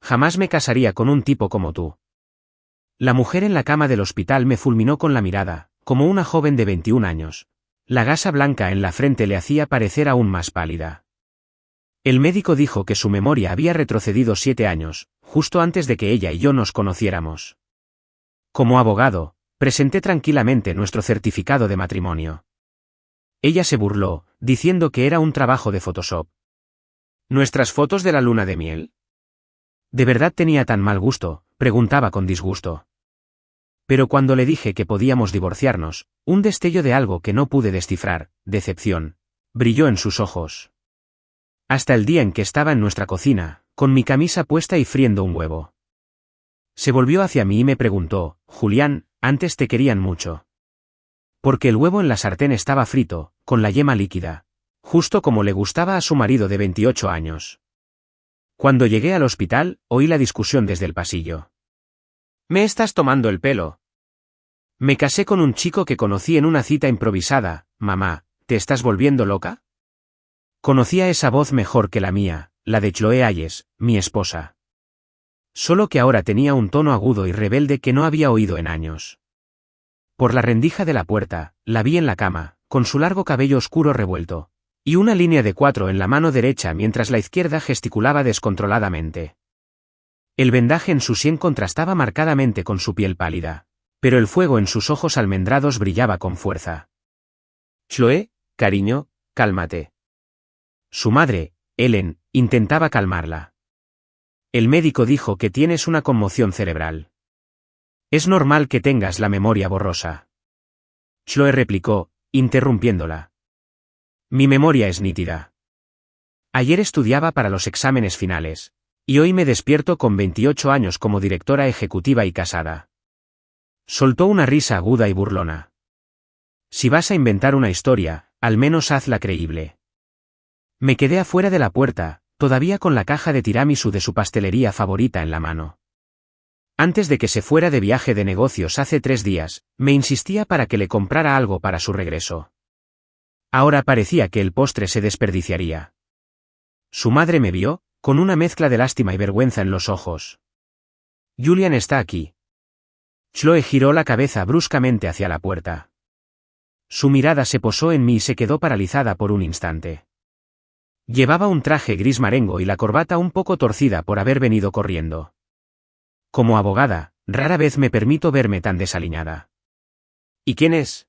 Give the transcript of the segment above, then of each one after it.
Jamás me casaría con un tipo como tú. La mujer en la cama del hospital me fulminó con la mirada, como una joven de 21 años. La gasa blanca en la frente le hacía parecer aún más pálida. El médico dijo que su memoria había retrocedido 7 años, justo antes de que ella y yo nos conociéramos. Como abogado, presenté tranquilamente nuestro certificado de matrimonio. Ella se burló, diciendo que era un trabajo de Photoshop. ¿Nuestras fotos de la luna de miel? ¿De verdad tenía tan mal gusto?, preguntaba con disgusto. Pero cuando le dije que podíamos divorciarnos, un destello de algo que no pude descifrar, decepción, brilló en sus ojos. Hasta el día en que estaba en nuestra cocina, con mi camisa puesta y friendo un huevo. Se volvió hacia mí y me preguntó, Julián, antes te querían mucho. Porque el huevo en la sartén estaba frito, con la yema líquida, justo como le gustaba a su marido de 28 años. Cuando llegué al hospital, oí la discusión desde el pasillo. ¿Me estás tomando el pelo? Me casé con un chico que conocí en una cita improvisada. Mamá, ¿te estás volviendo loca? Conocía esa voz mejor que la mía, la de Chloe Hayes, mi esposa. Solo que ahora tenía un tono agudo y rebelde que no había oído en años. Por la rendija de la puerta, la vi en la cama, con su largo cabello oscuro revuelto, y una línea de 4 en la mano derecha mientras la izquierda gesticulaba descontroladamente. El vendaje en su sien contrastaba marcadamente con su piel pálida, pero el fuego en sus ojos almendrados brillaba con fuerza. Chloe, cariño, cálmate. Su madre, Ellen, intentaba calmarla. El médico dijo que tienes una conmoción cerebral. Es normal que tengas la memoria borrosa. Chloe replicó, interrumpiéndola. Mi memoria es nítida. Ayer estudiaba para los exámenes finales, y hoy me despierto con 28 años como directora ejecutiva y casada. Soltó una risa aguda y burlona. Si vas a inventar una historia, al menos hazla creíble. Me quedé afuera de la puerta, todavía con la caja de tiramisú de su pastelería favorita en la mano. Antes de que se fuera de viaje de negocios hace 3 días, me insistía para que le comprara algo para su regreso. Ahora parecía que el postre se desperdiciaría. Su madre me vio, con una mezcla de lástima y vergüenza en los ojos. Julian está aquí. Chloe giró la cabeza bruscamente hacia la puerta. Su mirada se posó en mí y se quedó paralizada por un instante. Llevaba un traje gris marengo y la corbata un poco torcida por haber venido corriendo. Como abogada, rara vez me permito verme tan desaliñada. ¿Y quién es?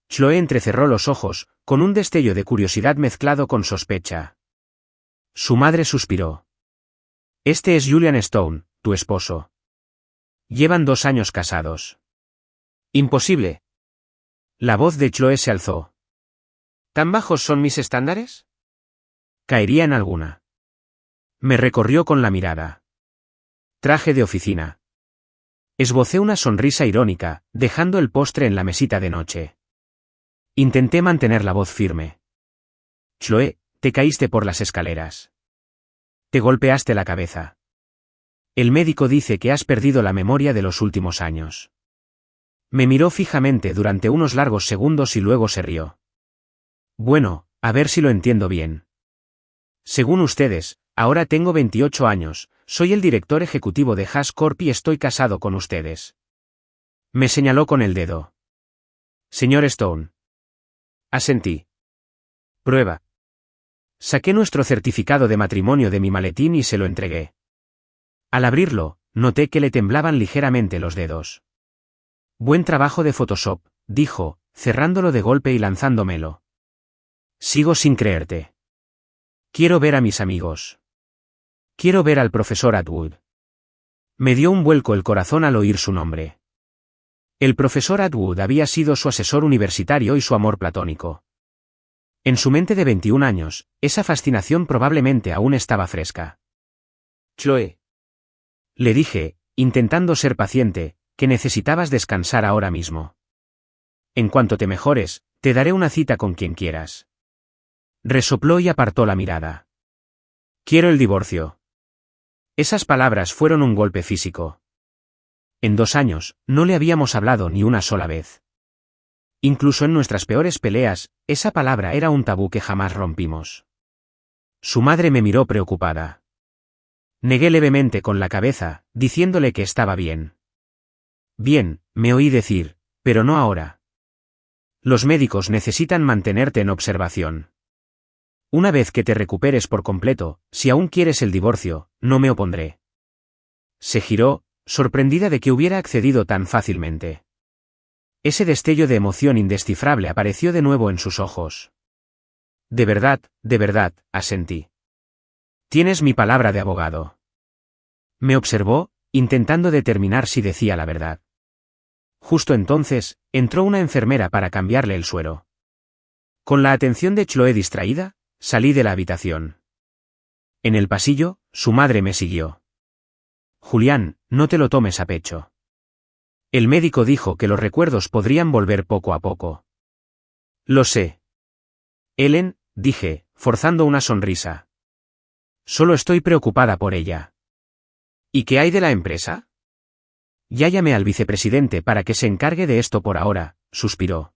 Chloe entrecerró los ojos, con un destello de curiosidad mezclado con sospecha. Su madre suspiró. Este es Julian Stone, tu esposo. Llevan 2 años casados. Imposible. La voz de Chloe se alzó. ¿Tan bajos son mis estándares? Caería en alguna. Me recorrió con la mirada. Traje de oficina. Esbocé una sonrisa irónica, dejando el postre en la mesita de noche. Intenté mantener la voz firme. Chloe, te caíste por las escaleras. Te golpeaste la cabeza. El médico dice que has perdido la memoria de los últimos años. Me miró fijamente durante unos largos segundos y luego se rió. Bueno, a ver si lo entiendo bien. Según ustedes, ahora tengo 28 años, soy el director ejecutivo de Haas Corp y estoy casado con ustedes. Me señaló con el dedo. Señor Stone. Asentí. Prueba. Saqué nuestro certificado de matrimonio de mi maletín y se lo entregué. Al abrirlo, noté que le temblaban ligeramente los dedos. Buen trabajo de Photoshop, dijo, cerrándolo de golpe y lanzándomelo. Sigo sin creerte. Quiero ver a mis amigos. Quiero ver al profesor Atwood. Me dio un vuelco el corazón al oír su nombre. El profesor Atwood había sido su asesor universitario y su amor platónico. En su mente de 21 años, esa fascinación probablemente aún estaba fresca. Chloe. Le dije, intentando ser paciente, que necesitabas descansar ahora mismo. En cuanto te mejores, te daré una cita con quien quieras. Resopló y apartó la mirada. Quiero el divorcio. Esas palabras fueron un golpe físico. En 2 años, no le habíamos hablado ni una sola vez. Incluso en nuestras peores peleas, esa palabra era un tabú que jamás rompimos. Su madre me miró preocupada. Negué levemente con la cabeza, diciéndole que estaba bien. Bien, me oí decir, pero no ahora. Los médicos necesitan mantenerte en observación. Una vez que te recuperes por completo, si aún quieres el divorcio, no me opondré. Se giró, sorprendida de que hubiera accedido tan fácilmente. Ese destello de emoción indescifrable apareció de nuevo en sus ojos. De verdad, asentí. Tienes mi palabra de abogado. Me observó, intentando determinar si decía la verdad. Justo entonces, entró una enfermera para cambiarle el suero. Con la atención de Chloe distraída, salí de la habitación. En el pasillo, su madre me siguió. Julián, no te lo tomes a pecho. El médico dijo que los recuerdos podrían volver poco a poco. Lo sé. Ellen, dije, forzando una sonrisa. Solo estoy preocupada por ella. ¿Y qué hay de la empresa? Ya llamé al vicepresidente para que se encargue de esto por ahora, suspiró.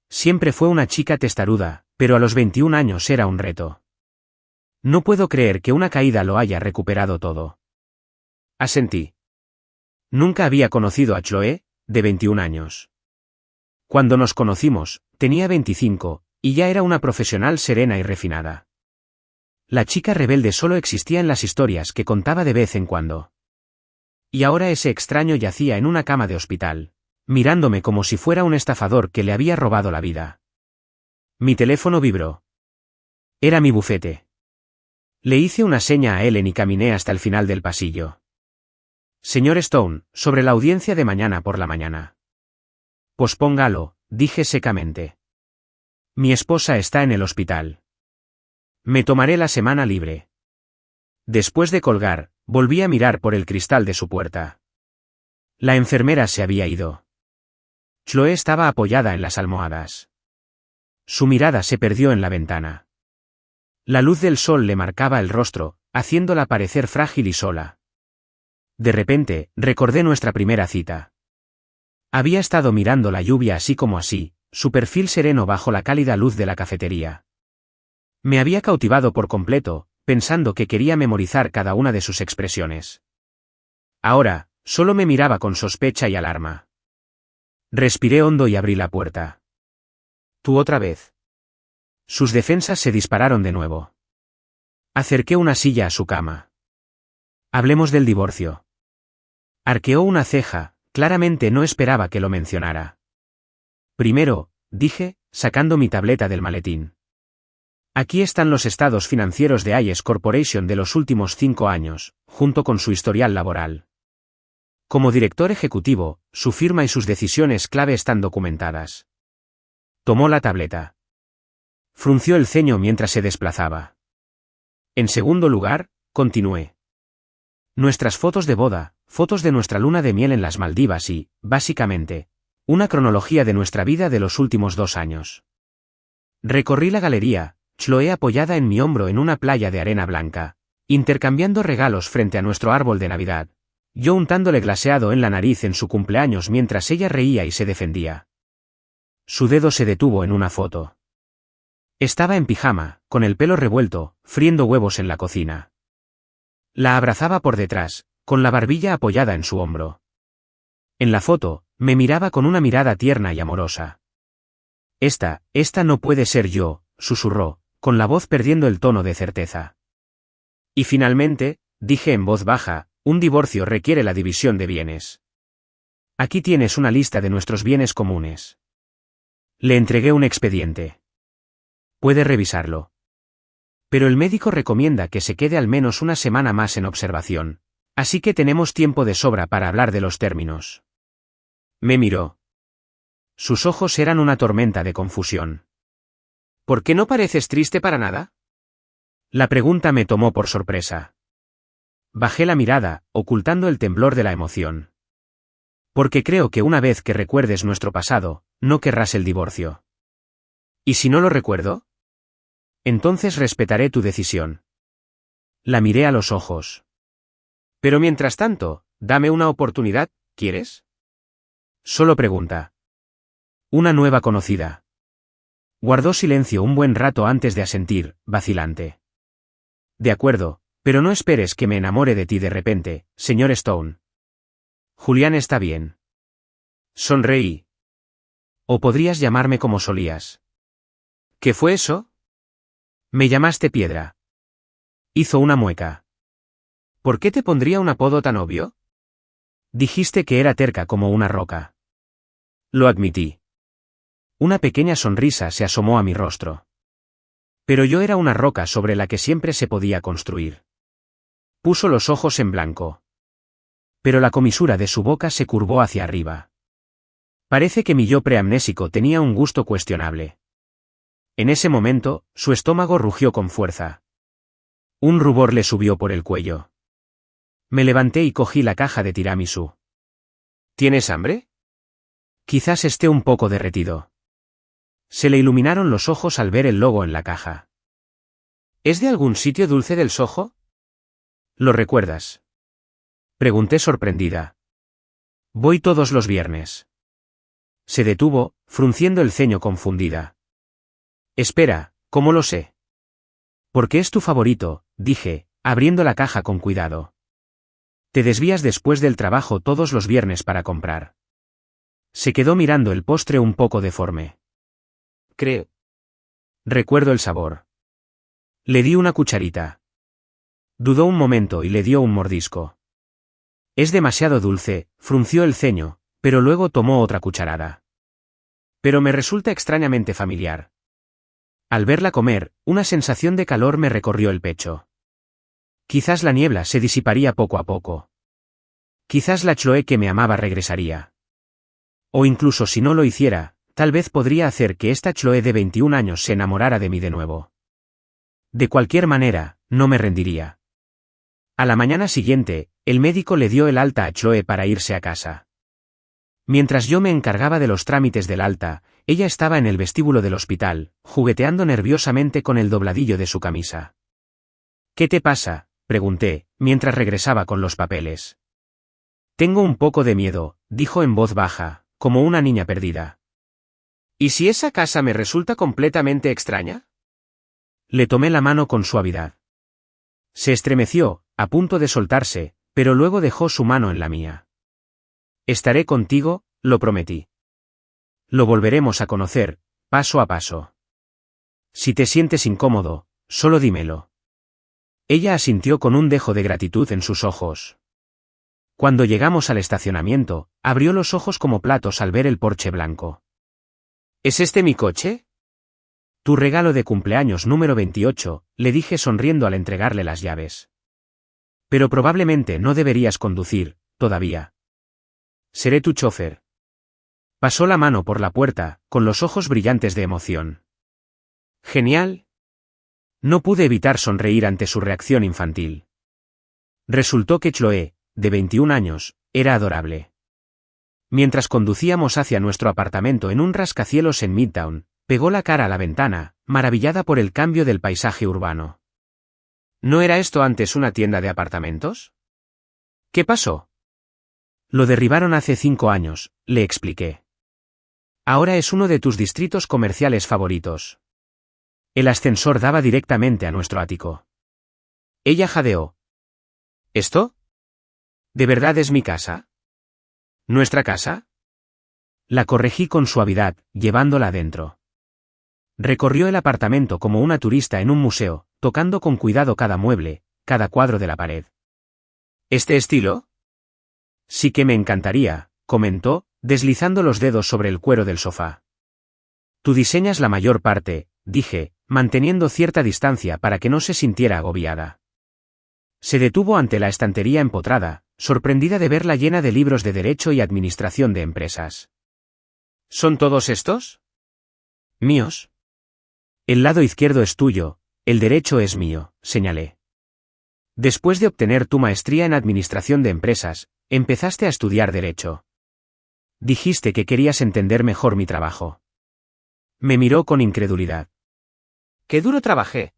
Siempre fue una chica testaruda, pero a los 21 años era un reto. No puedo creer que una caída lo haya recuperado todo. Asentí. Nunca había conocido a Chloe, de 21 años. Cuando nos conocimos, tenía 25, y ya era una profesional serena y refinada. La chica rebelde solo existía en las historias que contaba de vez en cuando. Y ahora ese extraño yacía en una cama de hospital, mirándome como si fuera un estafador que le había robado la vida. Mi teléfono vibró. Era mi bufete. Le hice una seña a Ellen y caminé hasta el final del pasillo. Señor Stone, sobre la audiencia de mañana por la mañana. Pospóngalo, dije secamente. Mi esposa está en el hospital. Me tomaré la semana libre. Después de colgar, volví a mirar por el cristal de su puerta. La enfermera se había ido. Chloe estaba apoyada en las almohadas. Su mirada se perdió en la ventana. La luz del sol le marcaba el rostro, haciéndola parecer frágil y sola. De repente, recordé nuestra primera cita. Había estado mirando la lluvia así como así, su perfil sereno bajo la cálida luz de la cafetería. Me había cautivado por completo, pensando que quería memorizar cada una de sus expresiones. Ahora, solo me miraba con sospecha y alarma. Respiré hondo y abrí la puerta. ¿Tú otra vez? Sus defensas se dispararon de nuevo. Acerqué una silla a su cama. Hablemos del divorcio. Arqueó una ceja, claramente no esperaba que lo mencionara. Primero, dije, sacando mi tableta del maletín. Aquí están los estados financieros de Ayes Corporation de los últimos 5 años, junto con su historial laboral. Como director ejecutivo, su firma y sus decisiones clave están documentadas. Tomó la tableta. Frunció el ceño mientras se desplazaba. En segundo lugar, continué. Nuestras fotos de boda, fotos de nuestra luna de miel en las Maldivas y, básicamente, una cronología de nuestra vida de los últimos 2 años. Recorrí la galería, Chloe apoyada en mi hombro en una playa de arena blanca, intercambiando regalos frente a nuestro árbol de Navidad, yo untándole glaseado en la nariz en su cumpleaños mientras ella reía y se defendía. Su dedo se detuvo en una foto. Estaba en pijama, con el pelo revuelto, friendo huevos en la cocina. La abrazaba por detrás, con la barbilla apoyada en su hombro. En la foto, me miraba con una mirada tierna y amorosa. Esta no puede ser yo, susurró, con la voz perdiendo el tono de certeza. Y finalmente, dije en voz baja, un divorcio requiere la división de bienes. Aquí tienes una lista de nuestros bienes comunes. Le entregué un expediente. Puede revisarlo. Pero el médico recomienda que se quede al menos una semana más en observación, así que tenemos tiempo de sobra para hablar de los términos. Me miró. Sus ojos eran una tormenta de confusión. ¿Por qué no pareces triste para nada? La pregunta me tomó por sorpresa. Bajé la mirada, ocultando el temblor de la emoción. Porque creo que una vez que recuerdes nuestro pasado, no querrás el divorcio. ¿Y si no lo recuerdo? Entonces respetaré tu decisión. La miré a los ojos. Pero mientras tanto, dame una oportunidad, ¿quieres? Solo pregunta. Una nueva conocida. Guardó silencio un buen rato antes de asentir, vacilante. De acuerdo, Pero no esperes que me enamore de ti de repente, señor Stone. Julián está bien. Sonreí. O podrías llamarme como solías. ¿Qué fue eso? Me llamaste piedra. Hizo una mueca. ¿Por qué te pondría un apodo tan obvio? Dijiste que era terca como una roca. Lo admití. Una pequeña sonrisa se asomó a mi rostro. Pero yo era una roca sobre la que siempre se podía construir. Puso los ojos en blanco. Pero la comisura de su boca se curvó hacia arriba. Parece que mi yo preamnésico tenía un gusto cuestionable. En ese momento, su estómago rugió con fuerza. Un rubor le subió por el cuello. Me levanté y cogí la caja de tiramisú. ¿Tienes hambre? Quizás esté un poco derretido. Se le iluminaron los ojos al ver el logo en la caja. ¿Es de algún sitio dulce del Soho? ¿Lo recuerdas? Pregunté sorprendida. Voy todos los viernes. Se detuvo, frunciendo el ceño confundida. Espera, ¿cómo lo sé? Porque es tu favorito, dije, abriendo la caja con cuidado. Te desvías después del trabajo todos los viernes para comprar. Se quedó mirando el postre un poco deforme. Creo. Recuerdo el sabor. Le di una cucharita. Dudó un momento y le dio un mordisco. Es demasiado dulce, frunció el ceño, pero luego tomó otra cucharada. Pero me resulta extrañamente familiar. Al verla comer, una sensación de calor me recorrió el pecho. Quizás la niebla se disiparía poco a poco. Quizás la Chloe que me amaba regresaría. O incluso si no lo hiciera, tal vez podría hacer que esta Chloe de 21 años se enamorara de mí de nuevo. De cualquier manera, no me rendiría. A la mañana siguiente, el médico le dio el alta a Chloe para irse a casa. Mientras yo me encargaba de los trámites del alta, ella estaba en el vestíbulo del hospital, jugueteando nerviosamente con el dobladillo de su camisa. ¿Qué te pasa?, pregunté, mientras regresaba con los papeles. Tengo un poco de miedo, dijo en voz baja, como una niña perdida. ¿Y si esa casa me resulta completamente extraña? Le tomé la mano con suavidad. Se estremeció, a punto de soltarse, pero luego dejó su mano en la mía. Estaré contigo, lo prometí. Lo volveremos a conocer, paso a paso. Si te sientes incómodo, solo dímelo. Ella asintió con un dejo de gratitud en sus ojos. Cuando llegamos al estacionamiento, abrió los ojos como platos al ver el Porsche blanco. ¿Es este mi coche? Tu regalo de cumpleaños número 28, le dije sonriendo al entregarle las llaves. Pero probablemente no deberías conducir, todavía. Seré tu chofer. Pasó la mano por la puerta, con los ojos brillantes de emoción. Genial. No pude evitar sonreír ante su reacción infantil. Resultó que Chloe, de 21 años, era adorable. Mientras conducíamos hacia nuestro apartamento en un rascacielos en Midtown, pegó la cara a la ventana, maravillada por el cambio del paisaje urbano. ¿No era esto antes una tienda de apartamentos? ¿Qué pasó? Lo derribaron hace 5 años, le expliqué. Ahora es uno de tus distritos comerciales favoritos. El ascensor daba directamente a nuestro ático. Ella jadeó. ¿Esto? ¿De verdad es mi casa? ¿Nuestra casa? La corregí con suavidad, llevándola adentro. Recorrió el apartamento como una turista en un museo, tocando con cuidado cada mueble, cada cuadro de la pared. ¿Este estilo? Sí que me encantaría, comentó, deslizando los dedos sobre el cuero del sofá. Tú diseñas la mayor parte, dije, manteniendo cierta distancia para que no se sintiera agobiada. Se detuvo ante la estantería empotrada, sorprendida de verla llena de libros de derecho y administración de empresas. ¿Son todos estos? Míos. El lado izquierdo es tuyo, el derecho es mío, señalé. Después de obtener tu maestría en administración de empresas, empezaste a estudiar derecho. Dijiste que querías entender mejor mi trabajo. Me miró con incredulidad. ¡Qué duro trabajé!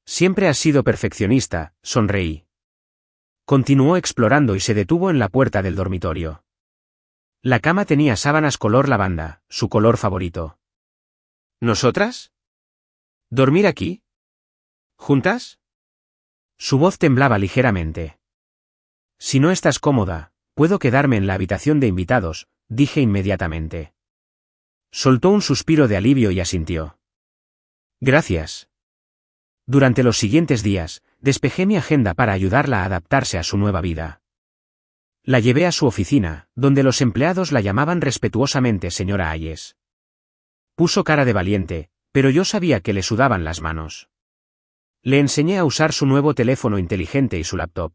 Siempre has sido perfeccionista, sonreí. Continuó explorando y se detuvo en la puerta del dormitorio. La cama tenía sábanas color lavanda, su color favorito. ¿Nosotras? ¿Dormir aquí? ¿Juntas? Su voz temblaba ligeramente. Si no estás cómoda, puedo quedarme en la habitación de invitados, dije inmediatamente. Soltó un suspiro de alivio y asintió. Gracias. Durante los siguientes días, despejé mi agenda para ayudarla a adaptarse a su nueva vida. La llevé a su oficina, donde los empleados la llamaban respetuosamente señora Hayes. Puso cara de valiente, pero yo sabía que le sudaban las manos. Le enseñé a usar su nuevo teléfono inteligente y su laptop.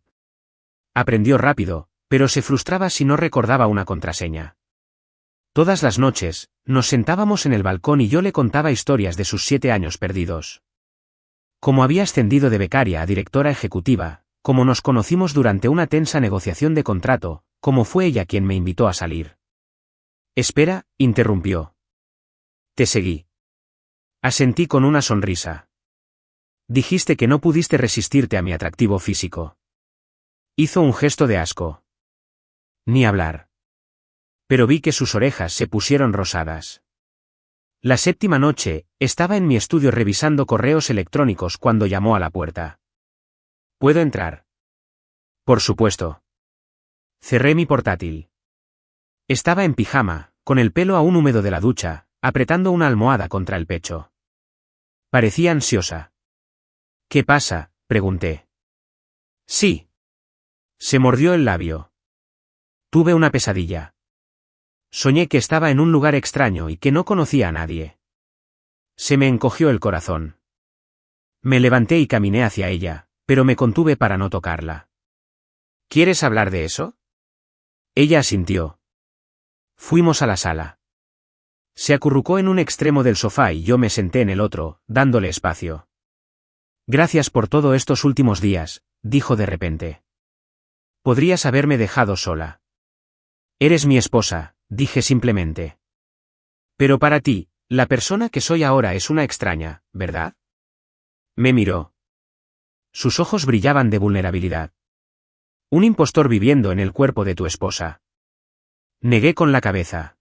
Aprendió rápido, pero se frustraba si no recordaba una contraseña. Todas las noches, nos sentábamos en el balcón y yo le contaba historias de sus 7 años perdidos. Cómo había ascendido de becaria a directora ejecutiva, cómo nos conocimos durante una tensa negociación de contrato, cómo fue ella quien me invitó a salir. Espera, interrumpió. Te seguí. Asentí con una sonrisa. Dijiste que no pudiste resistirte a mi atractivo físico. Hizo un gesto de asco. Ni hablar. Pero vi que sus orejas se pusieron rosadas. La 7ª noche, estaba en mi estudio revisando correos electrónicos cuando llamó a la puerta. ¿Puedo entrar? Por supuesto. Cerré mi portátil. Estaba en pijama, con el pelo aún húmedo de la ducha, apretando una almohada contra el pecho. Parecía ansiosa. ¿Qué pasa?, pregunté. Sí. Se mordió el labio. Tuve una pesadilla. Soñé que estaba en un lugar extraño y que no conocía a nadie. Se me encogió el corazón. Me levanté y caminé hacia ella, pero me contuve para no tocarla. ¿Quieres hablar de eso? Ella asintió. Fuimos a la sala. Se acurrucó en un extremo del sofá y yo me senté en el otro, dándole espacio. Gracias por todo estos últimos días, dijo de repente. Podrías haberme dejado sola. Eres mi esposa, dije simplemente. Pero para ti, la persona que soy ahora es una extraña, ¿verdad? Me miró. Sus ojos brillaban de vulnerabilidad. Un impostor viviendo en el cuerpo de tu esposa. Negué con la cabeza.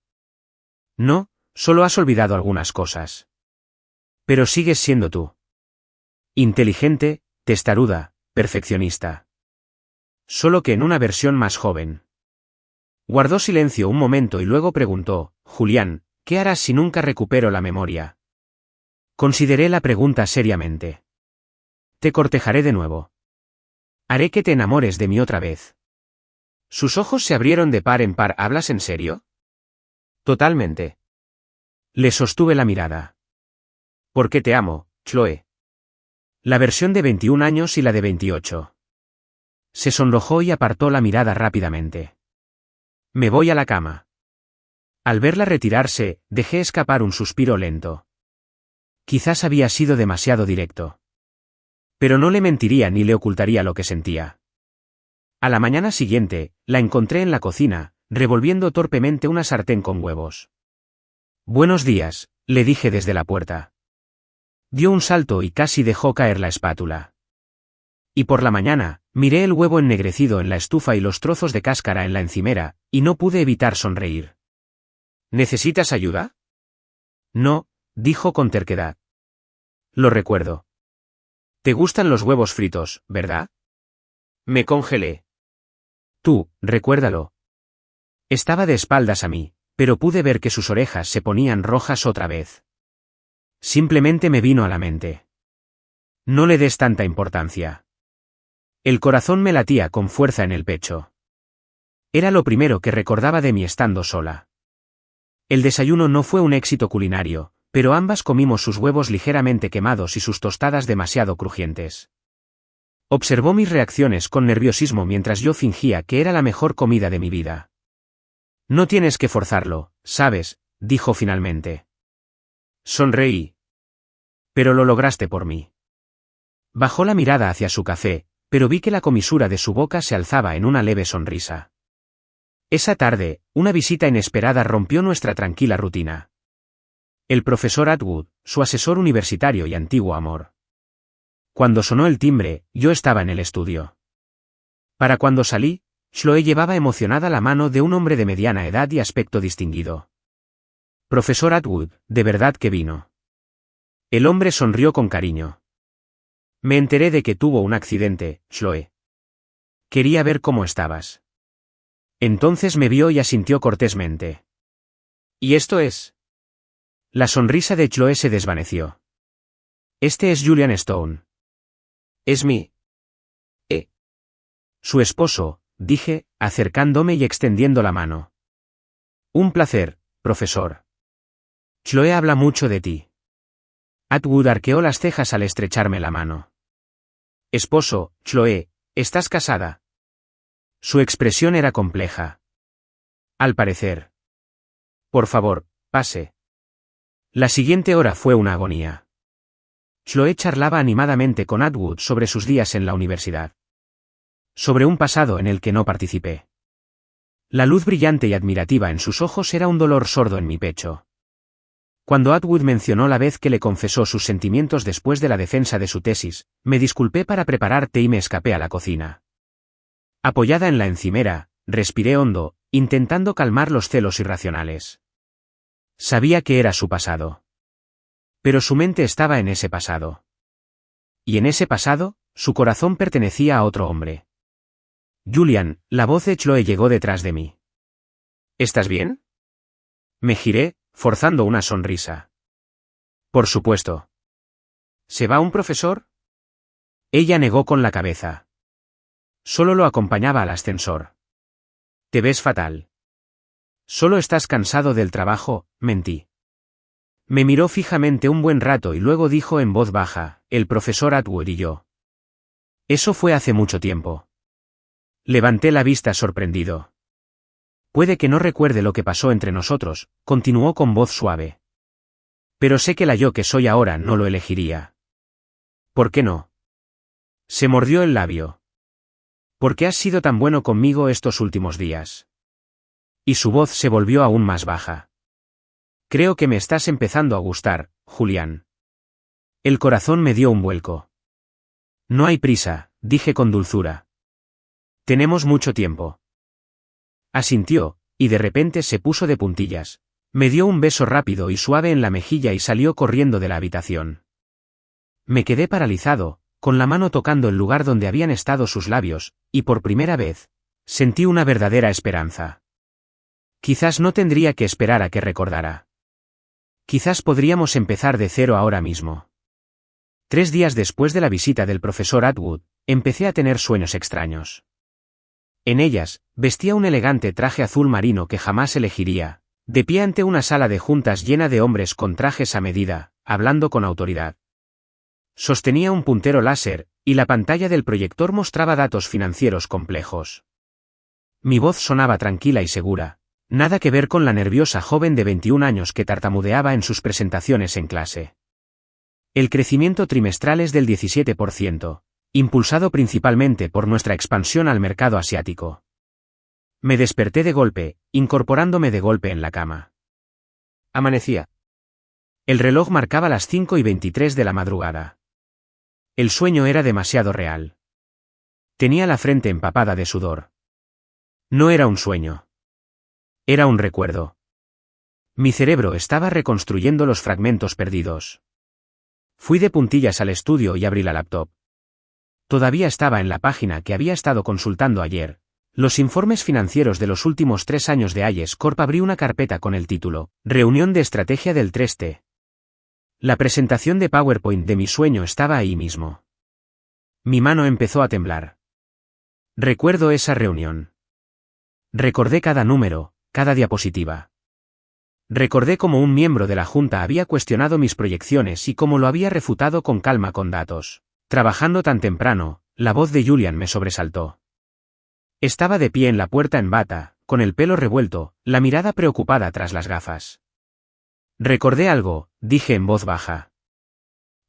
No, solo has olvidado algunas cosas. Pero sigues siendo tú. Inteligente, testaruda, perfeccionista. Solo que en una versión más joven. Guardó silencio un momento y luego preguntó, Julián, ¿qué harás si nunca recupero la memoria? Consideré la pregunta seriamente. Te cortejaré de nuevo. Haré que te enamores de mí otra vez. Sus ojos se abrieron de par en par. ¿Hablas en serio? Totalmente. Le sostuve la mirada. Porque te amo, Chloe. La versión de 21 años y la de 28. Se sonrojó y apartó la mirada rápidamente. Me voy a la cama. Al verla retirarse, dejé escapar un suspiro lento. Quizás había sido demasiado directo. Pero no le mentiría ni le ocultaría lo que sentía. A la mañana siguiente, la encontré en la cocina, revolviendo torpemente una sartén con huevos. Buenos días, le dije desde la puerta. Dio un salto y casi dejó caer la espátula. Y por la mañana, miré el huevo ennegrecido en la estufa y los trozos de cáscara en la encimera, y no pude evitar sonreír. ¿Necesitas ayuda? No, dijo con terquedad. Lo recuerdo. Te gustan los huevos fritos, ¿verdad? Me congelé. Tú, recuérdalo. Estaba de espaldas a mí, pero pude ver que sus orejas se ponían rojas otra vez. Simplemente me vino a la mente. No le des tanta importancia. El corazón me latía con fuerza en el pecho. Era lo primero que recordaba de mí estando sola. El desayuno no fue un éxito culinario, pero ambas comimos sus huevos ligeramente quemados y sus tostadas demasiado crujientes. Observó mis reacciones con nerviosismo mientras yo fingía que era la mejor comida de mi vida. No tienes que forzarlo, ¿sabes?, dijo finalmente. Sonreí. Pero lo lograste por mí. Bajó la mirada hacia su café, pero vi que la comisura de su boca se alzaba en una leve sonrisa. Esa tarde, una visita inesperada rompió nuestra tranquila rutina. El profesor Atwood, su asesor universitario y antiguo amor. Cuando sonó el timbre, yo estaba en el estudio. Para cuando salí, Chloe llevaba emocionada la mano de un hombre de mediana edad y aspecto distinguido. Profesor Atwood, ¿de verdad que vino? El hombre sonrió con cariño. Me enteré de que tuvo un accidente, Chloe. Quería ver cómo estabas. Entonces me vio y asintió cortésmente. ¿Y esto es? La sonrisa de Chloe se desvaneció. Este es Julian Stone. Es mi... Su esposo, dije, acercándome y extendiendo la mano. Un placer, profesor. Chloe habla mucho de ti. Atwood arqueó las cejas al estrecharme la mano. Esposo, Chloe, ¿estás casada? Su expresión era compleja. Al parecer. Por favor, pase. La siguiente hora fue una agonía. Chloe charlaba animadamente con Atwood sobre sus días en la universidad. Sobre un pasado en el que no participé. La luz brillante y admirativa en sus ojos era un dolor sordo en mi pecho. Cuando Atwood mencionó la vez que le confesó sus sentimientos después de la defensa de su tesis, me disculpé para preparar té y me escapé a la cocina. Apoyada en la encimera, respiré hondo, intentando calmar los celos irracionales. Sabía que era su pasado. Pero su mente estaba en ese pasado. Y en ese pasado, su corazón pertenecía a otro hombre. Julian, la voz de Chloe llegó detrás de mí. ¿Estás bien? Me giré, forzando una sonrisa. Por supuesto. ¿Se va un profesor? Ella negó con la cabeza. Solo lo acompañaba al ascensor. Te ves fatal. Solo estás cansado del trabajo, mentí. Me miró fijamente un buen rato y luego dijo en voz baja, el profesor Atwood y yo. Eso fue hace mucho tiempo. Levanté la vista sorprendido. Puede que no recuerde lo que pasó entre nosotros, continuó con voz suave. Pero sé que la yo que soy ahora no lo elegiría. ¿Por qué no? Se mordió el labio. ¿Por qué has sido tan bueno conmigo estos últimos días? Y su voz se volvió aún más baja. Creo que me estás empezando a gustar, Julián. El corazón me dio un vuelco. No hay prisa, dije con dulzura. Tenemos mucho tiempo. Asintió, y de repente se puso de puntillas. Me dio un beso rápido y suave en la mejilla y salió corriendo de la habitación. Me quedé paralizado, con la mano tocando el lugar donde habían estado sus labios, y por primera vez, sentí una verdadera esperanza. Quizás no tendría que esperar a que recordara. Quizás podríamos empezar de cero ahora mismo. 3 días después de la visita del profesor Atwood, empecé a tener sueños extraños. En ellas, vestía un elegante traje azul marino que jamás elegiría, de pie ante una sala de juntas llena de hombres con trajes a medida, hablando con autoridad. Sostenía un puntero láser, y la pantalla del proyector mostraba datos financieros complejos. Mi voz sonaba tranquila y segura, nada que ver con la nerviosa joven de 21 años que tartamudeaba en sus presentaciones en clase. El crecimiento trimestral es del 17%. Impulsado principalmente por nuestra expansión al mercado asiático. Me desperté de golpe, incorporándome de golpe en la cama. Amanecía. El reloj marcaba las 5:23 de la madrugada. El sueño era demasiado real. Tenía la frente empapada de sudor. No era un sueño. Era un recuerdo. Mi cerebro estaba reconstruyendo los fragmentos perdidos. Fui de puntillas al estudio y abrí la laptop. Todavía estaba en la página que había estado consultando ayer. Los informes financieros de los últimos 3 años de Ayes Corp. Abrí una carpeta con el título, Reunión de Estrategia del 3T. La presentación de PowerPoint de mi sueño estaba ahí mismo. Mi mano empezó a temblar. Recuerdo esa reunión. Recordé cada número, cada diapositiva. Recordé cómo un miembro de la Junta había cuestionado mis proyecciones y cómo lo había refutado con calma con datos. Trabajando tan temprano, la voz de Julian me sobresaltó. Estaba de pie en la puerta en bata, con el pelo revuelto, la mirada preocupada tras las gafas. Recordé algo, dije en voz baja.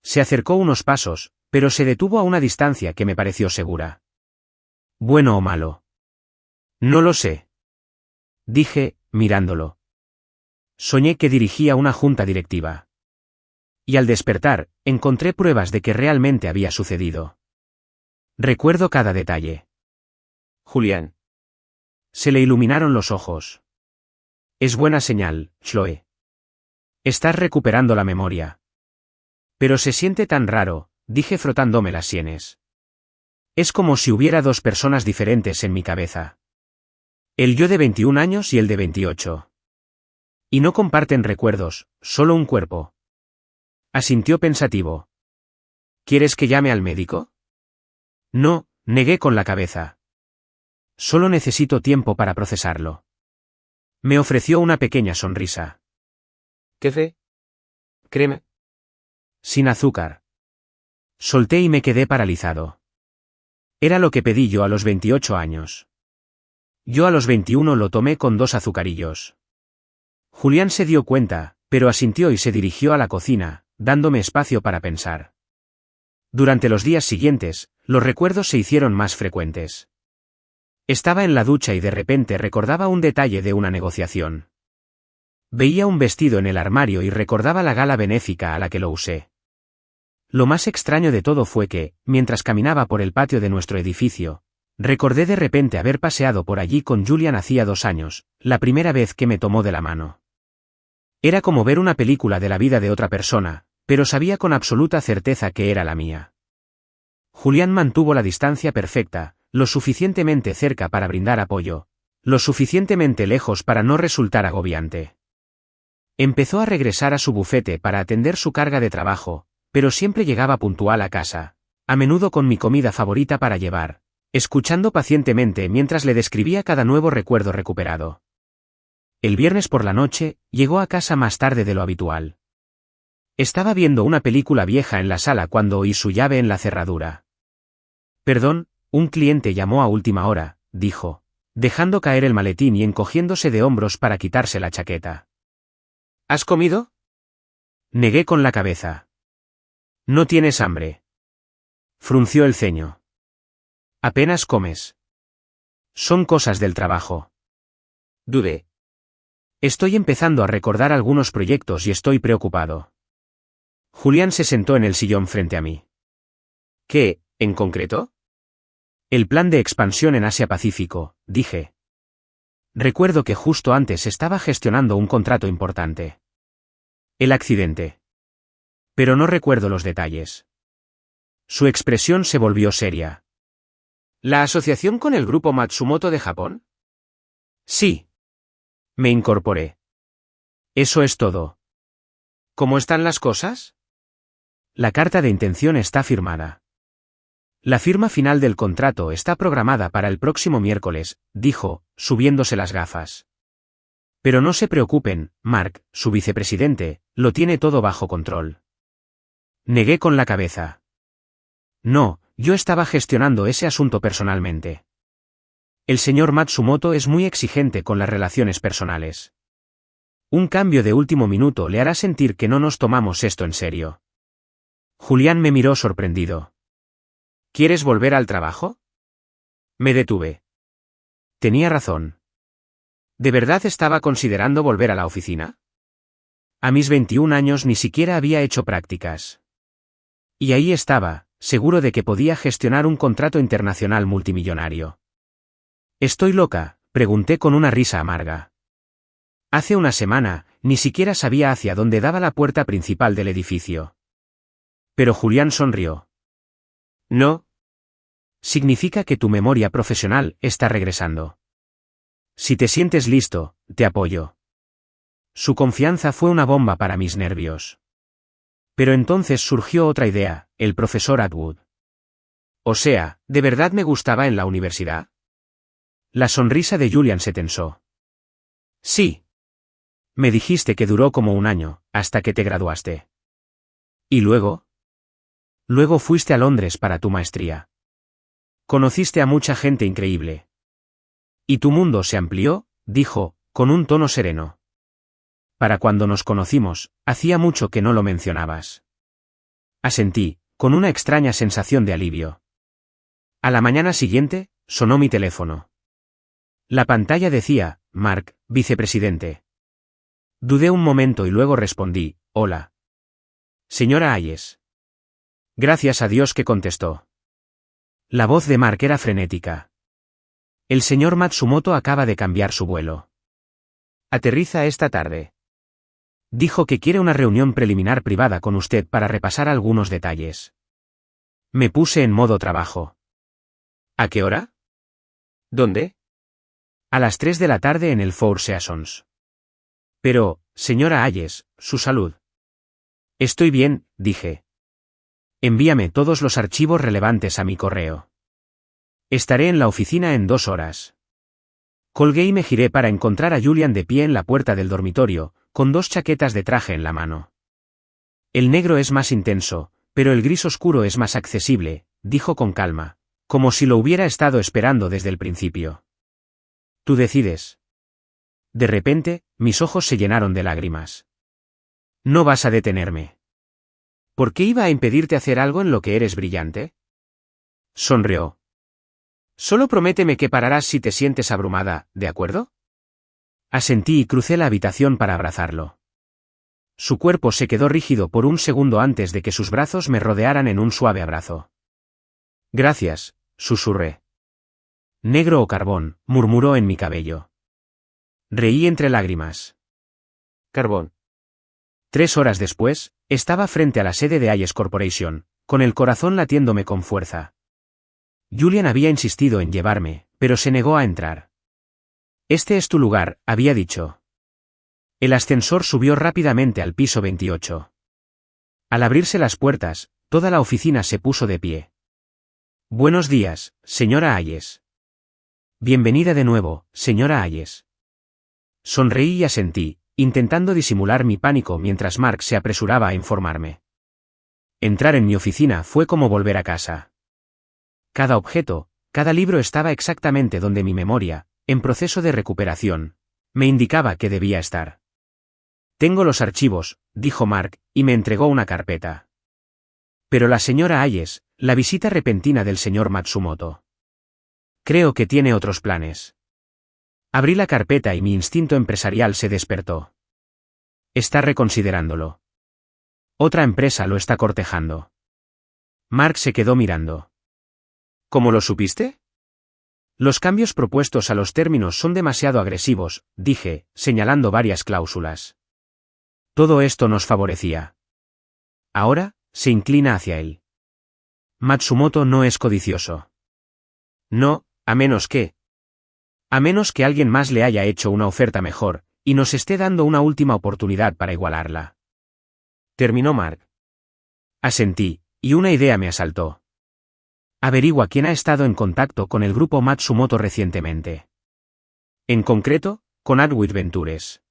Se acercó unos pasos, pero se detuvo a una distancia que me pareció segura. ¿Bueno o malo? No lo sé. Dije, mirándolo. Soñé que dirigía una junta directiva. Y al despertar, encontré pruebas de que realmente había sucedido. Recuerdo cada detalle. Julián. Se le iluminaron los ojos. Es buena señal, Chloe. Estás recuperando la memoria. Pero se siente tan raro, dije frotándome las sienes. Es como si hubiera dos personas diferentes en mi cabeza. El yo de 21 años y el de 28. Y no comparten recuerdos, solo un cuerpo. Asintió pensativo. ¿Quieres que llame al médico? No, negué con la cabeza. Solo necesito tiempo para procesarlo. Me ofreció una pequeña sonrisa. ¿Café? ¿Crema? Sin azúcar. Solté y me quedé paralizado. Era lo que pedí yo a los 28 años. Yo a los 21 lo tomé con 2 azucarillos. Julián se dio cuenta, pero asintió y se dirigió a la cocina, dándome espacio para pensar. Durante los días siguientes, los recuerdos se hicieron más frecuentes. Estaba en la ducha y de repente recordaba un detalle de una negociación. Veía un vestido en el armario y recordaba la gala benéfica a la que lo usé. Lo más extraño de todo fue que, mientras caminaba por el patio de nuestro edificio, recordé de repente haber paseado por allí con Julian hacía 2 años, la primera vez que me tomó de la mano. Era como ver una película de la vida de otra persona, pero sabía con absoluta certeza que era la mía. Julián mantuvo la distancia perfecta, lo suficientemente cerca para brindar apoyo, lo suficientemente lejos para no resultar agobiante. Empezó a regresar a su bufete para atender su carga de trabajo, pero siempre llegaba puntual a casa, a menudo con mi comida favorita para llevar, escuchando pacientemente mientras le describía cada nuevo recuerdo recuperado. El viernes por la noche, llegó a casa más tarde de lo habitual. Estaba viendo una película vieja en la sala cuando oí su llave en la cerradura. Perdón, un cliente llamó a última hora, dijo, dejando caer el maletín y encogiéndose de hombros para quitarse la chaqueta. ¿Has comido? Negué con la cabeza. ¿No tienes hambre? Frunció el ceño. Apenas comes. Son cosas del trabajo. Dudé. Estoy empezando a recordar algunos proyectos y estoy preocupado. Julián se sentó en el sillón frente a mí. ¿Qué, en concreto? El plan de expansión en Asia-Pacífico, dije. Recuerdo que justo antes estaba gestionando un contrato importante. El accidente. Pero no recuerdo los detalles. Su expresión se volvió seria. ¿La asociación con el grupo Matsumoto de Japón? Sí. Me incorporé. Eso es todo. ¿Cómo están las cosas? La carta de intención está firmada. La firma final del contrato está programada para el próximo miércoles, dijo, subiéndose las gafas. Pero no se preocupen, Mark, su vicepresidente, lo tiene todo bajo control. Negué con la cabeza. No, yo estaba gestionando ese asunto personalmente. El señor Matsumoto es muy exigente con las relaciones personales. Un cambio de último minuto le hará sentir que no nos tomamos esto en serio. Julián me miró sorprendido. ¿Quieres volver al trabajo? Me detuve. Tenía razón. ¿De verdad estaba considerando volver a la oficina? A mis 21 años ni siquiera había hecho prácticas. Y ahí estaba, seguro de que podía gestionar un contrato internacional multimillonario. ¿Estoy loca?, pregunté con una risa amarga. Hace una semana, ni siquiera sabía hacia dónde daba la puerta principal del edificio. Pero Julián sonrió. No. Significa que tu memoria profesional está regresando. Si te sientes listo, te apoyo. Su confianza fue una bomba para mis nervios. Pero entonces surgió otra idea, el profesor Atwood. O sea, ¿de verdad me gustaba en la universidad? La sonrisa de Julian se tensó. Sí. Me dijiste que duró como 1 año, hasta que te graduaste. ¿Y luego? Luego fuiste a Londres para tu maestría. Conociste a mucha gente increíble. Y tu mundo se amplió, dijo, con un tono sereno. Para cuando nos conocimos, hacía mucho que no lo mencionabas. Asentí, con una extraña sensación de alivio. A la mañana siguiente, sonó mi teléfono. La pantalla decía, Mark, vicepresidente. Dudé un momento y luego respondí, hola. Señora Hayes. Gracias a Dios que contestó. La voz de Mark era frenética. El señor Matsumoto acaba de cambiar su vuelo. Aterriza esta tarde. Dijo que quiere una reunión preliminar privada con usted para repasar algunos detalles. Me puse en modo trabajo. ¿A qué hora? ¿Dónde? A las 3 de la tarde en el Four Seasons. Pero, señora Hayes, su salud. Estoy bien, dije. Envíame todos los archivos relevantes a mi correo. Estaré en la oficina en 2 horas. Colgué y me giré para encontrar a Julian de pie en la puerta del dormitorio, con 2 chaquetas de traje en la mano. El negro es más intenso, pero el gris oscuro es más accesible, dijo con calma, como si lo hubiera estado esperando desde el principio. Tú decides. De repente, mis ojos se llenaron de lágrimas. No vas a detenerme. ¿Por qué iba a impedirte hacer algo en lo que eres brillante? Sonrió. Solo prométeme que pararás si te sientes abrumada, ¿de acuerdo? Asentí y crucé la habitación para abrazarlo. Su cuerpo se quedó rígido por un segundo antes de que sus brazos me rodearan en un suave abrazo. Gracias, susurré. Negro o carbón, murmuró en mi cabello. Reí entre lágrimas. Carbón. 3 horas después, estaba frente a la sede de Hayes Corporation, con el corazón latiéndome con fuerza. Julian había insistido en llevarme, pero se negó a entrar. Este es tu lugar, había dicho. El ascensor subió rápidamente al piso 28. Al abrirse las puertas, toda la oficina se puso de pie. Buenos días, señora Hayes. Bienvenida de nuevo, señora Hayes. Sonreí y asentí, intentando disimular mi pánico mientras Mark se apresuraba a informarme. Entrar en mi oficina fue como volver a casa. Cada objeto, cada libro estaba exactamente donde mi memoria, en proceso de recuperación, me indicaba que debía estar. Tengo los archivos, dijo Mark, y me entregó una carpeta. Pero la señora Hayes, la visita repentina del señor Matsumoto. Creo que tiene otros planes. Abrí la carpeta y mi instinto empresarial se despertó. Está reconsiderándolo. Otra empresa lo está cortejando. Mark se quedó mirando. ¿Cómo lo supiste? Los cambios propuestos a los términos son demasiado agresivos, dije, señalando varias cláusulas. Todo esto nos favorecía. Ahora, se inclina hacia él. Matsumoto no es codicioso. No, a menos que alguien más le haya hecho una oferta mejor, y nos esté dando una última oportunidad para igualarla. Terminó Mark. Asentí, y una idea me asaltó. Averigua quién ha estado en contacto con el grupo Matsumoto recientemente. En concreto, con Atwood Ventures.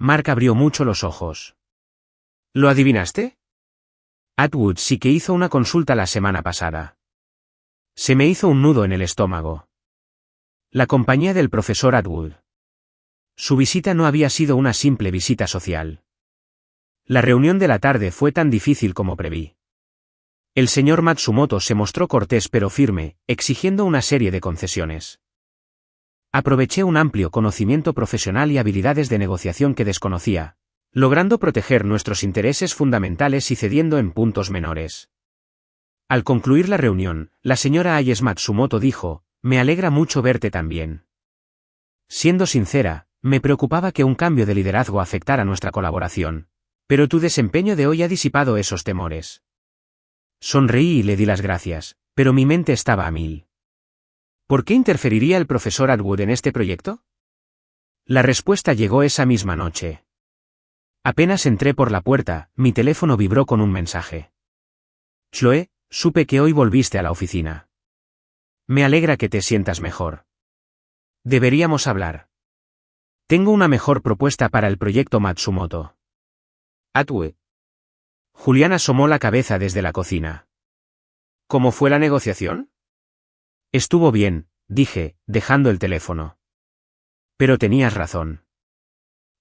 Mark abrió mucho los ojos. ¿Lo adivinaste? Atwood sí que hizo una consulta la semana pasada. Se me hizo un nudo en el estómago. La compañía del profesor Atwood. Su visita no había sido una simple visita social. La reunión de la tarde fue tan difícil como preví. El señor Matsumoto se mostró cortés pero firme, exigiendo una serie de concesiones. Aproveché un amplio conocimiento profesional y habilidades de negociación que desconocía, logrando proteger nuestros intereses fundamentales y cediendo en puntos menores. Al concluir la reunión, la señora Hayes Matsumoto dijo, «Me alegra mucho verte también». Siendo sincera, me preocupaba que un cambio de liderazgo afectara nuestra colaboración, pero tu desempeño de hoy ha disipado esos temores. Sonreí y le di las gracias, pero mi mente estaba a mil. ¿Por qué interferiría el profesor Atwood en este proyecto? La respuesta llegó esa misma noche. Apenas entré por la puerta, mi teléfono vibró con un mensaje. Chloe, supe que hoy volviste a la oficina. Me alegra que te sientas mejor. Deberíamos hablar. Tengo una mejor propuesta para el proyecto Matsumoto. Atwood. Julián asomó la cabeza desde la cocina. ¿Cómo fue la negociación? Estuvo bien, dije, dejando el teléfono. Pero tenías razón.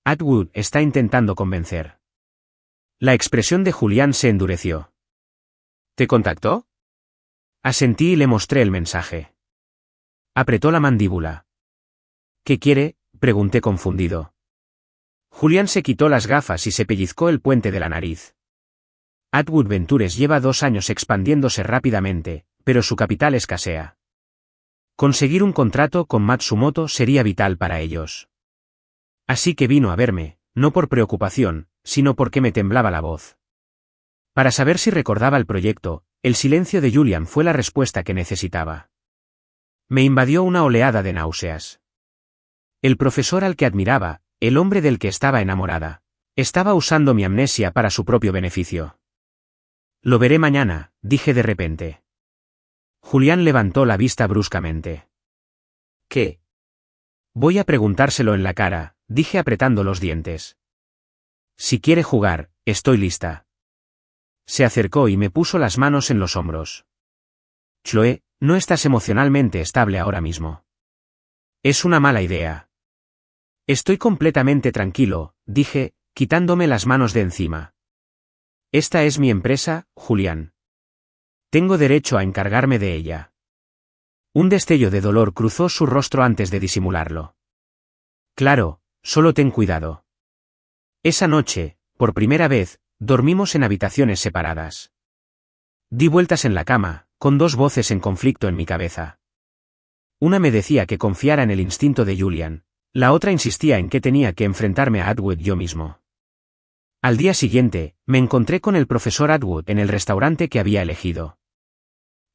Atwood está intentando convencer. La expresión de Julián se endureció. ¿Te contactó? Asentí y le mostré el mensaje. Apretó la mandíbula. ¿Qué quiere?, pregunté confundido. Julián se quitó las gafas y se pellizcó el puente de la nariz. Atwood Ventures lleva 2 años expandiéndose rápidamente, pero su capital escasea. Conseguir un contrato con Matsumoto sería vital para ellos. Así que vino a verme, no por preocupación, sino porque me temblaba la voz. Para saber si recordaba el proyecto, El silencio de Julian fue la respuesta que necesitaba. Me invadió una oleada de náuseas. El profesor al que admiraba, el hombre del que estaba enamorada, estaba usando mi amnesia para su propio beneficio. Lo veré mañana, dije de repente. Julián levantó la vista bruscamente. ¿Qué? Voy a preguntárselo en la cara, dije apretando los dientes. Si quiere jugar, estoy lista. Se acercó y me puso las manos en los hombros. Chloe, no estás emocionalmente estable ahora mismo. Es una mala idea. Estoy completamente tranquilo, dije, quitándome las manos de encima. Esta es mi empresa, Julián. Tengo derecho a encargarme de ella. Un destello de dolor cruzó su rostro antes de disimularlo. Claro, solo ten cuidado. Esa noche, por primera vez, dormimos en habitaciones separadas. Di vueltas en la cama, con dos voces en conflicto en mi cabeza. Una me decía que confiara en el instinto de Julian, la otra insistía en que tenía que enfrentarme a Atwood yo mismo. Al día siguiente, me encontré con el profesor Atwood en el restaurante que había elegido.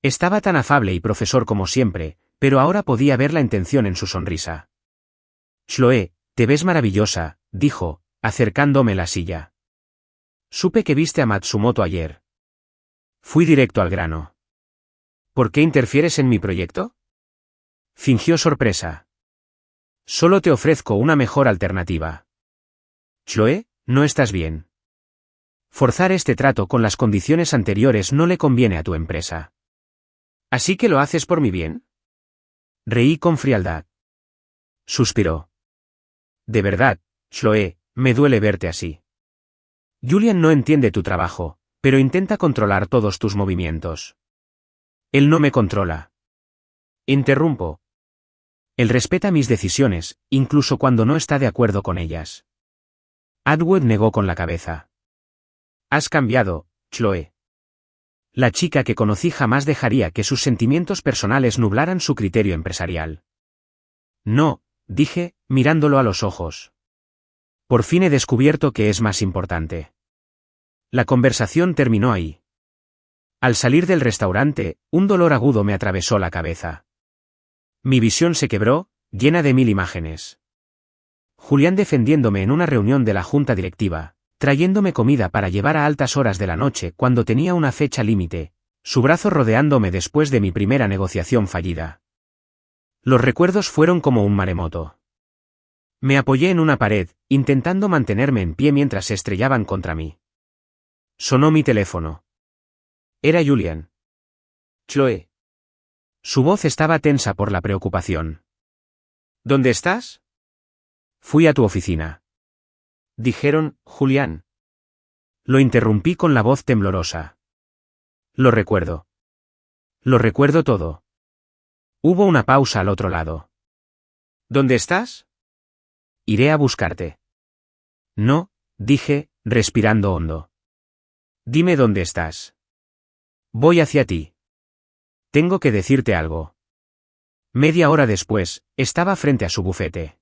Estaba tan afable y profesor como siempre, pero ahora podía ver la intención en su sonrisa. Chloe, te ves maravillosa, dijo, acercándome la silla. Supe que viste a Matsumoto ayer. Fui directo al grano. ¿Por qué interfieres en mi proyecto? Fingió sorpresa. Solo te ofrezco una mejor alternativa. Chloe, no estás bien. Forzar este trato con las condiciones anteriores no le conviene a tu empresa. ¿Así que lo haces por mi bien? Reí con frialdad. Suspiró. De verdad, Chloe, me duele verte así. Julian no entiende tu trabajo, pero intenta controlar todos tus movimientos. Él no me controla. Interrumpo. Él respeta mis decisiones, incluso cuando no está de acuerdo con ellas. Atwood negó con la cabeza. Has cambiado, Chloe. La chica que conocí jamás dejaría que sus sentimientos personales nublaran su criterio empresarial. No, dije, mirándolo a los ojos. Por fin he descubierto que es más importante. La conversación terminó ahí. Al salir del restaurante, un dolor agudo me atravesó la cabeza. Mi visión se quebró, llena de 1000 imágenes. Julián defendiéndome en una reunión de la junta directiva, trayéndome comida para llevar a altas horas de la noche cuando tenía una fecha límite, su brazo rodeándome después de mi primera negociación fallida. Los recuerdos fueron como un maremoto. Me apoyé en una pared, intentando mantenerme en pie mientras se estrellaban contra mí. Sonó mi teléfono. Era Julian. Chloe. Su voz estaba tensa por la preocupación. ¿Dónde estás? Fui a tu oficina. Dijeron, Julián. Lo interrumpí con la voz temblorosa. Lo recuerdo. Lo recuerdo todo. Hubo una pausa al otro lado. ¿Dónde estás? Iré a buscarte. No, dije, respirando hondo. Dime dónde estás. Voy hacia ti. Tengo que decirte algo. Media hora después, estaba frente a su bufete.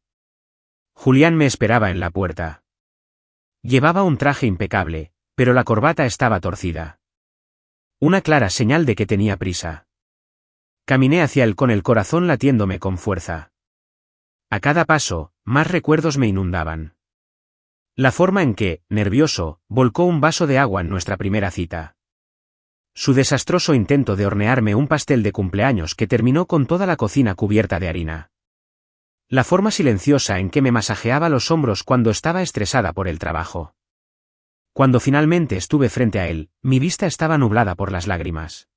Julián me esperaba en la puerta. Llevaba un traje impecable, pero la corbata estaba torcida. Una clara señal de que tenía prisa. Caminé hacia él con el corazón latiéndome con fuerza. A cada paso, más recuerdos me inundaban. La forma en que, nervioso, volcó un vaso de agua en nuestra primera cita. Su desastroso intento de hornearme un pastel de cumpleaños que terminó con toda la cocina cubierta de harina. La forma silenciosa en que me masajeaba los hombros cuando estaba estresada por el trabajo. Cuando finalmente estuve frente a él, mi vista estaba nublada por las lágrimas.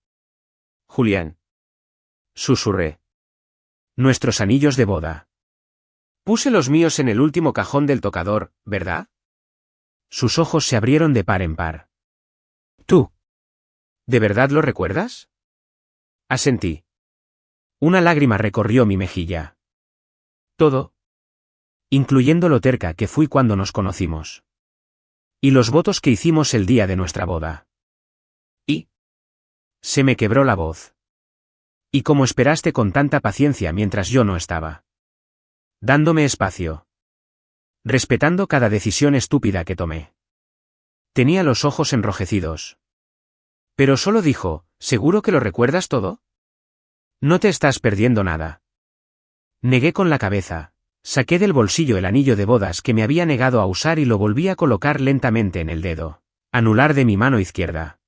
Julián. Susurré. Nuestros anillos de boda. Puse los míos en el último cajón del tocador, ¿verdad? Sus ojos se abrieron de par en par. ¿Tú? ¿De verdad lo recuerdas? Asentí. Una lágrima recorrió mi mejilla. Todo. Incluyendo lo terca que fui cuando nos conocimos. Y los votos que hicimos el día de nuestra boda. ¿Y? Se me quebró la voz. ¿Y cómo esperaste con tanta paciencia mientras yo no estaba? Dándome espacio. Respetando cada decisión estúpida que tomé. Tenía los ojos enrojecidos. Pero solo dijo, ¿Seguro que lo recuerdas todo? No te estás perdiendo nada. Negué con la cabeza. Saqué del bolsillo el anillo de bodas que me había negado a usar y lo volví a colocar lentamente en el dedo anular de mi mano izquierda.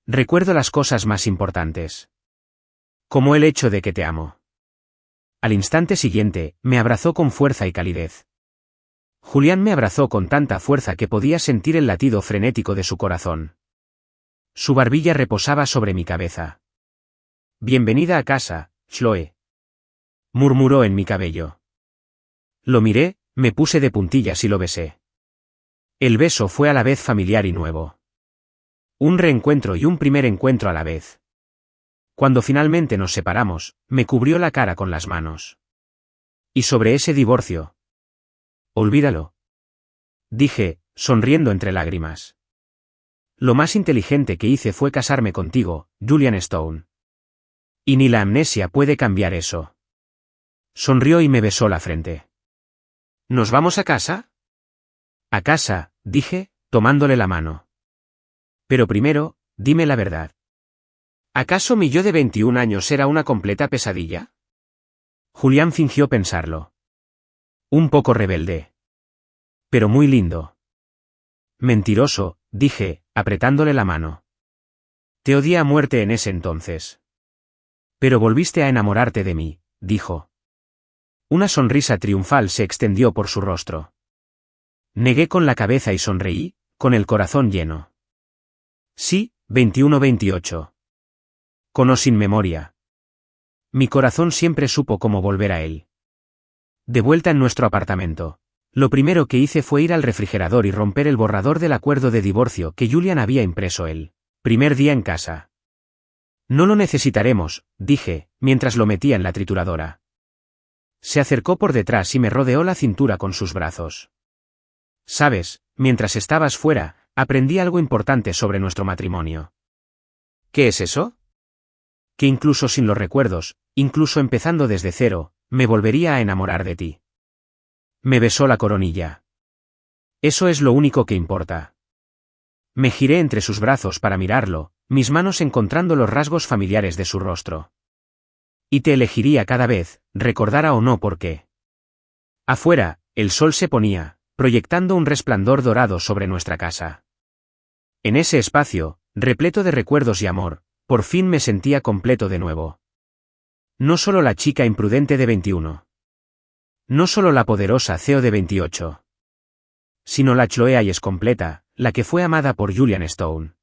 Recuerdo las cosas más importantes. Como el hecho de que te amo. Al instante siguiente, me abrazó con fuerza y calidez. Julián me abrazó con tanta fuerza que podía sentir el latido frenético de su corazón. Su barbilla reposaba sobre mi cabeza. Bienvenida a casa, Chloe. Murmuró en mi cabello. Lo miré, me puse de puntillas y lo besé. El beso fue a la vez familiar y nuevo. Un reencuentro y un primer encuentro a la vez. Cuando finalmente nos separamos, me cubrió la cara con las manos. ¿Y sobre ese divorcio? Olvídalo. Dije, sonriendo entre lágrimas. Lo más inteligente que hice fue casarme contigo, Julian Stone. Y ni la amnesia puede cambiar eso. Sonrió y me besó la frente. ¿Nos vamos a casa? A casa, dije, tomándole la mano. Pero primero, dime la verdad. ¿Acaso mi yo de 21 años era una completa pesadilla? Julián fingió pensarlo. Un poco rebelde. Pero muy lindo. Mentiroso, dije, apretándole la mano. Te odié a muerte en ese entonces. Pero volviste a enamorarte de mí, dijo. Una sonrisa triunfal se extendió por su rostro. Negué con la cabeza y sonreí, con el corazón lleno. Sí, 21-28. Con o sin memoria. Mi corazón siempre supo cómo volver a él. De vuelta en nuestro apartamento, lo primero que hice fue ir al refrigerador y romper el borrador del acuerdo de divorcio que Julian había impreso el primer día en casa. No lo necesitaremos, dije, mientras lo metía en la trituradora. Se acercó por detrás y me rodeó la cintura con sus brazos. Sabes, mientras estabas fuera, aprendí algo importante sobre nuestro matrimonio. ¿Qué es eso? Que incluso sin los recuerdos, incluso empezando desde cero, me volvería a enamorar de ti. Me besó la coronilla. Eso es lo único que importa. Me giré entre sus brazos para mirarlo, mis manos encontrando los rasgos familiares de su rostro. Y te elegiría cada vez, recordara o no por qué. Afuera, el sol se ponía, proyectando un resplandor dorado sobre nuestra casa. En ese espacio, repleto de recuerdos y amor, por fin me sentía completo de nuevo. No solo la chica imprudente de 21. No solo la poderosa CEO de 28. Sino la Chloe Hayes completa, la que fue amada por Julian Stone.